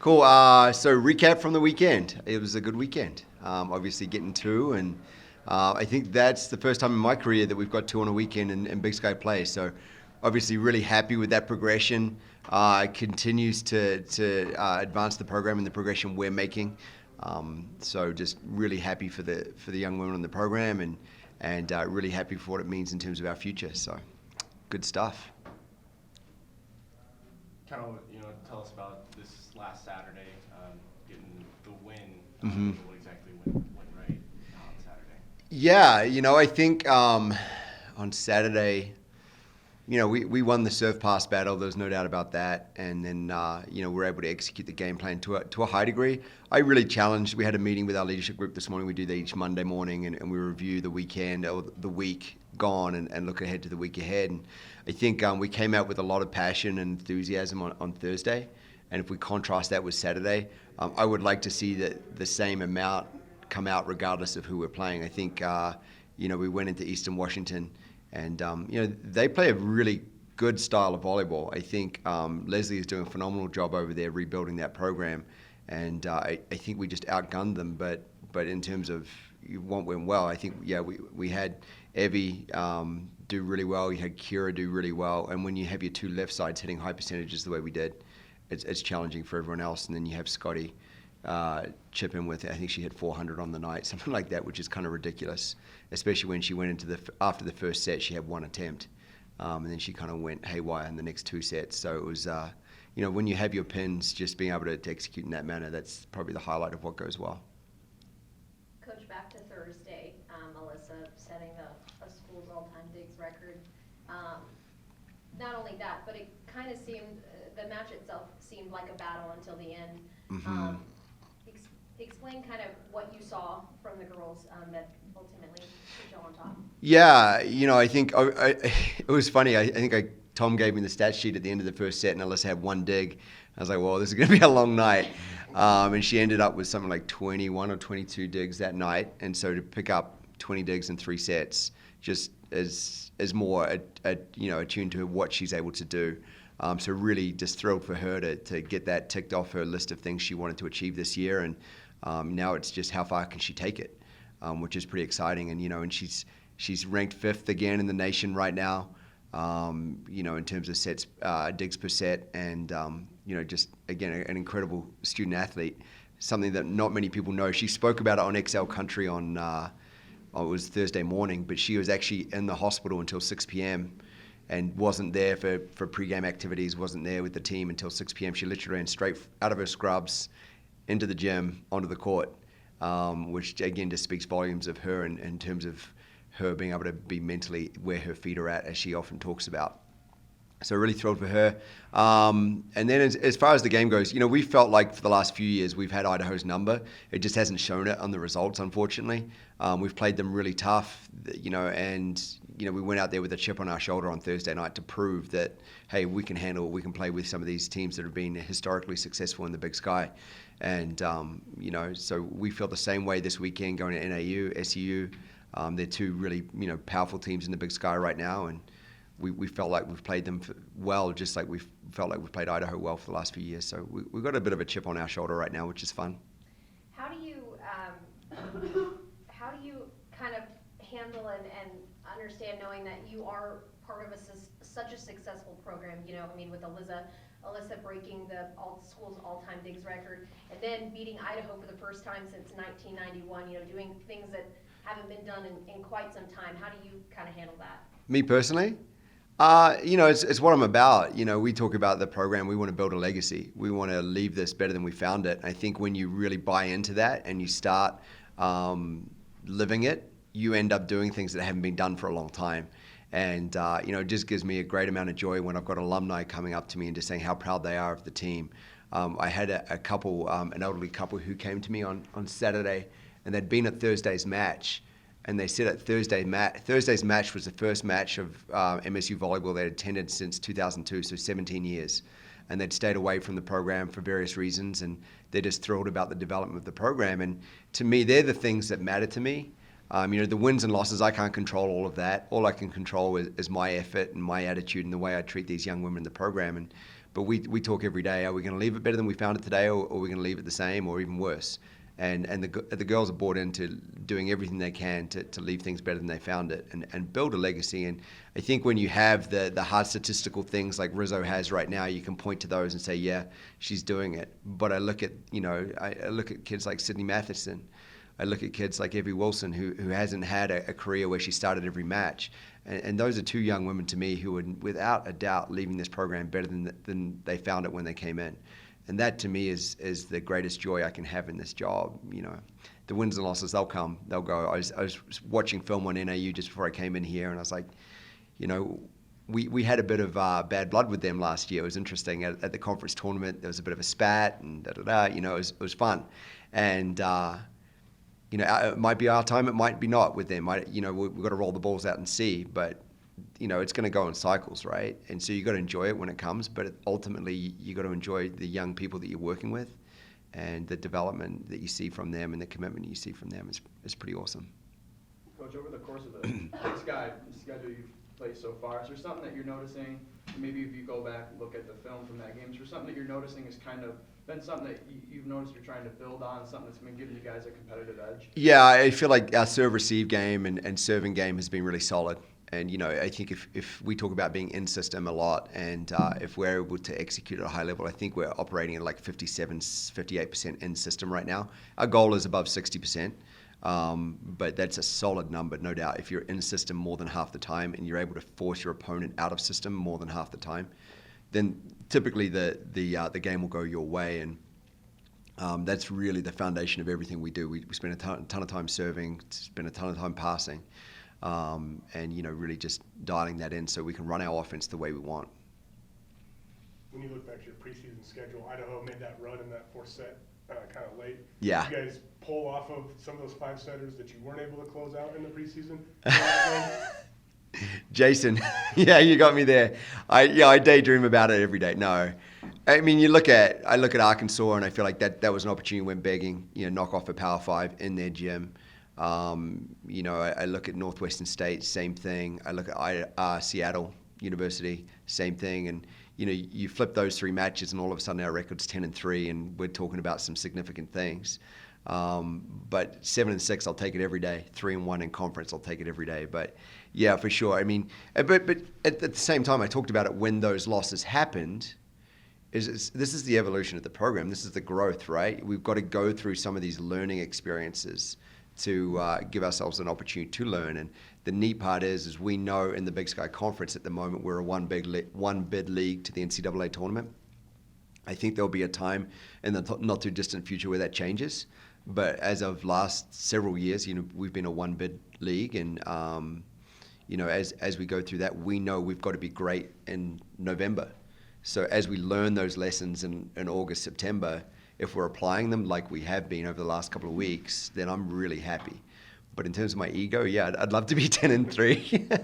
Cool. So recap from the weekend. It was a good weekend. Obviously getting two, and I think that's the first time in my career that we've got two on a weekend in Big Sky play. So obviously really happy with that progression. Continues to advance the program and the progression we're making. So just really happy for the young women in the program, and really happy for what it means in terms of our future. So good stuff. Kind of, tell us about this last Saturday, getting the win. Mm-hmm. What exactly went right on Saturday? Yeah, I think on Saturday, we won the serve pass battle. There's no doubt about that. And then, we're able to execute the game plan to a high degree. I really challenged. We had a meeting with our leadership group this morning. We do that each Monday morning, and we review the weekend or the week gone and look ahead to the week ahead. And I think we came out with a lot of passion and enthusiasm on Thursday. And if we contrast that with Saturday, I would like to see the same amount come out regardless of who we're playing. I think, we went into Eastern Washington, and they play a really good style of volleyball. I think Leslie is doing a phenomenal job over there rebuilding that program, and I think we just outgunned them. But in terms of what went well, I think we had Evie do really well. You had Kira do really well, and when you have your two left sides hitting high percentages the way we did, it's challenging for everyone else. And then you have Scotty chip in with, I think she hit 400 on the night, something like that, which is kind of ridiculous, especially when she went into after the first set, she had one attempt, and then she kind of went haywire in the next two sets. So it was, when you have your pins, just being able to execute in that manner, that's probably the highlight of what goes well. Coach, back to Thursday, Alyssa setting a school's all-time digs record. Not only that, but it kind of seemed, the match itself seemed like a battle until the end. Mm-hmm. Explain kind of what you saw from the girls that ultimately put you on top. Yeah, I think it was funny. I think Tom gave me the stat sheet at the end of the first set, and Alyssa had one dig. I was like, well, this is going to be a long night. And she ended up with something like 21 or 22 digs that night. And so to pick up 20 digs in three sets just is more attuned to what she's able to do. So really just thrilled for her to get that ticked off her list of things she wanted to achieve this year. And now it's just how far can she take it, which is pretty exciting. And she's ranked fifth again in the nation right now, in terms of sets, digs per set. And, just, again, an incredible student athlete, something that not many people know. She spoke about it on XL Country on, it was Thursday morning, but she was actually in the hospital until 6 p.m. and wasn't there for pre-game activities, wasn't there with the team until 6 p.m. She literally ran straight out of her scrubs into the gym, onto the court, which, again, just speaks volumes of her in terms of her being able to be mentally where her feet are at, as she often talks about. So really thrilled for her. And then as far as the game goes, we felt like for the last few years we've had Idaho's number. It just hasn't shown it on the results, unfortunately. We've played them really tough, and we went out there with a chip on our shoulder on Thursday night to prove that, hey, we can handle it. We can play with some of these teams that have been historically successful in the Big Sky. And, so we feel the same way this weekend going to NAU, SEU. They're two really, powerful teams in the Big Sky right now. And we felt like we've played them well, just like we've felt like we've played Idaho well for the last few years. So we've got a bit of a chip on our shoulder right now, which is fun. How do you kind of handle and understand knowing that you are part of such a successful program? With Alyssa breaking the school's all-time digs record, and then beating Idaho for the first time since 1991. Doing things that haven't been done in quite some time. How do you kind of handle that? Me personally? It's what I'm about. We talk about the program. We want to build a legacy. We want to leave this better than we found it. I think when you really buy into that and you start living it, you end up doing things that haven't been done for a long time. And, it just gives me a great amount of joy when I've got alumni coming up to me and just saying how proud they are of the team. I had a couple, an elderly couple who came to me on Saturday, and they'd been at Thursday's match. And they said at Thursday's match was the first match of MSU volleyball they'd attended since 2002, so 17 years. And they'd stayed away from the program for various reasons, and they're just thrilled about the development of the program. And to me, they're the things that matter to me. The wins and losses, I can't control all of that. All I can control is my effort and my attitude and the way I treat these young women in the program. But we talk every day. Are we going to leave it better than we found it today, or are we going to leave it the same, or even worse? And the girls are bought into doing everything they can to leave things better than they found it, and build a legacy. And I think when you have the hard statistical things like Rizzo has right now, you can point to those and say, yeah, she's doing it. But I look at I look at kids like Sydney Matheson. I look at kids like Evie Wilson, who hasn't had a career where she started every match. And those are two young women to me who are without a doubt leaving this program better than they found it when they came in. And that to me is the greatest joy I can have in this job. The wins and losses, they'll come, they'll go. I was watching film on NAU just before I came in here, and I was like, we had a bit of bad blood with them last year. It was interesting. At the conference tournament, there was a bit of a spat, and it was fun. And it might be our time, it might be not with them. We've got to roll the balls out and see, but it's going to go in cycles, right? And so you got to enjoy it when it comes, but ultimately you got to enjoy the young people that you're working with, and the development that you see from them and the commitment you see from them is pretty awesome. Coach, over the course of the schedule you've played so far, is there something that you're noticing? Maybe if you go back and look at the film from that game, is there something that you're noticing has kind of been something that you've noticed you're trying to build on, something that's been giving you guys a competitive edge? Yeah, I feel like our serve-receive game and serving game has been really solid. And, I think if we talk about being in system a lot, and if we're able to execute at a high level, I think we're operating at like 57, 58% in system right now. Our goal is above 60%, but that's a solid number, no doubt. If you're in system more than half the time and you're able to force your opponent out of system more than half the time, then typically the game will go your way. And that's really the foundation of everything we do. We spend a ton of time serving, spend a ton of time passing. And really just dialing that in so we can run our offense the way we want. When you look back to your preseason schedule, Idaho made that run in that fourth set kind of late. Yeah. Did you guys pull off of some of those five-setters that you weren't able to close out in the preseason? Jason, yeah, you got me there. I daydream about it every day. No, I mean, I look at Arkansas and I feel like that was an opportunity when begging, knock off a Power 5 in their gym. I look at Northwestern State, same thing. I look at Seattle University, same thing. And you flip those three matches, and all of a sudden our record's 10-3, and we're talking about some significant things. But 7-6, I'll take it every day. 3-1 in conference, I'll take it every day. But yeah, for sure. I mean, but at the same time, I talked about it when those losses happened. This is the evolution of the program. This is the growth, right? We've got to go through some of these learning experiences to give ourselves an opportunity to learn. And the neat part is we know in the Big Sky Conference at the moment we're a one bid league to the NCAA tournament. I think there'll be a time in the not too distant future where that changes. But as of last several years, we've been a one bid league, and as we go through that, we know we've got to be great in November. So as we learn those lessons in August, September, if we're applying them like we have been over the last couple of weeks, then I'm really happy. But in terms of my ego, yeah, I'd love to be 10-3.